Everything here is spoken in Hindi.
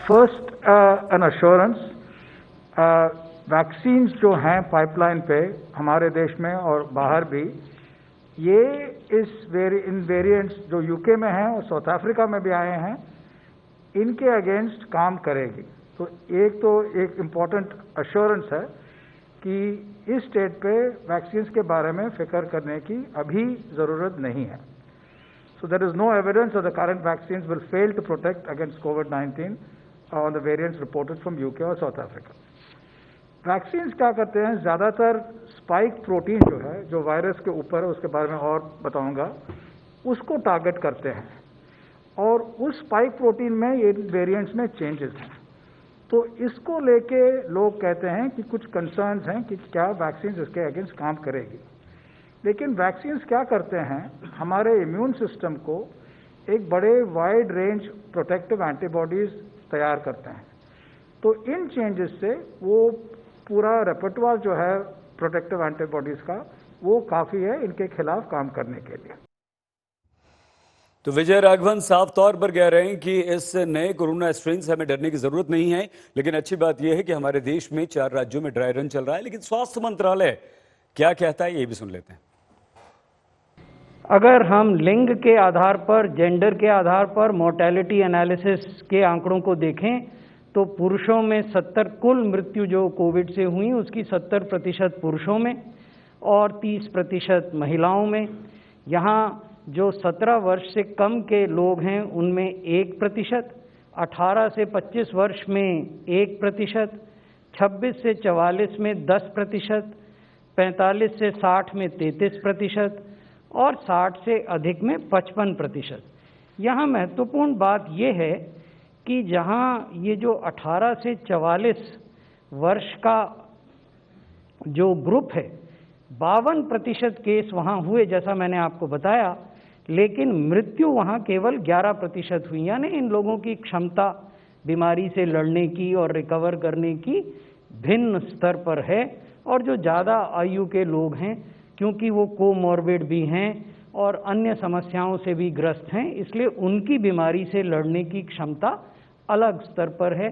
फर्स्ट एन अश्योरेंस, वैक्सीन्स जो हैं पाइपलाइन पे हमारे देश में और बाहर भी, ये इन वेरिएंट्स जो यूके में हैं और साउथ अफ्रीका में भी आए हैं, इनके अगेंस्ट काम करेगी। तो एक इम्पॉर्टेंट अश्योरेंस है कि इस स्टेट पे वैक्सीन्स के बारे में फिक्र करने की अभी ज़रूरत नहीं है। So there is no evidence that the current vaccines will fail to protect against COVID-19 on the variants reported from UK और South Africa. वैक्सीन्स क्या करते हैं, ज़्यादातर स्पाइक प्रोटीन जो है, जो वायरस के ऊपर है, उसके बारे में और बताऊंगा, उसको टारगेट करते हैं और उस स्पाइक प्रोटीन में ये वेरिएंट्स में चेंजेस हैं। तो इसको लेके लोग कहते हैं कि कुछ कंसर्न्स हैं कि क्या वैक्सीन इसके अगेंस्ट काम करेगी। लेकिन वैक्सीन्स क्या करते हैं, हमारे इम्यून सिस्टम को एक बड़े वाइड रेंज प्रोटेक्टिव एंटीबॉडीज़ तैयार करते हैं। तो इन चेंजेस से वो पूरा रेपर्टवार जो है प्रोटेक्टिव एंटीबॉडीज़ का, वो काफ़ी है इनके खिलाफ काम करने के लिए। तो विजय राघवन साफ तौर पर कह रहे हैं कि इस नए कोरोना स्ट्रेन से हमें डरने की जरूरत नहीं है, लेकिन अच्छी बात यह है कि हमारे देश में 4 राज्यों में ड्राई रन चल रहा है। लेकिन स्वास्थ्य मंत्रालय क्या कहता है, ये भी सुन लेते हैं। अगर हम लिंग के आधार पर, जेंडर के आधार पर मोर्टेलिटी एनालिसिस के आंकड़ों को देखें तो पुरुषों में 70 कुल मृत्यु जो कोविड से हुई उसकी 70% पुरुषों में और 30% महिलाओं में। यहाँ जो 17 वर्ष से कम के लोग हैं उनमें 1%, 18 से 25 वर्ष में 1%, 26 से 44 में 10%, 45 से 60 में 33% और 60 से अधिक में 55%। यहाँ महत्वपूर्ण बात यह है कि जहाँ ये जो 18 से 44 वर्ष का जो ग्रुप है, 52% केस वहाँ हुए जैसा मैंने आपको बताया, लेकिन मृत्यु वहाँ केवल 11% हुई। यानी इन लोगों की क्षमता बीमारी से लड़ने की और रिकवर करने की भिन्न स्तर पर है। और जो ज़्यादा आयु के लोग हैं, क्योंकि वो कोमॉर्बिड भी हैं और अन्य समस्याओं से भी ग्रस्त हैं, इसलिए उनकी बीमारी से लड़ने की क्षमता अलग स्तर पर है।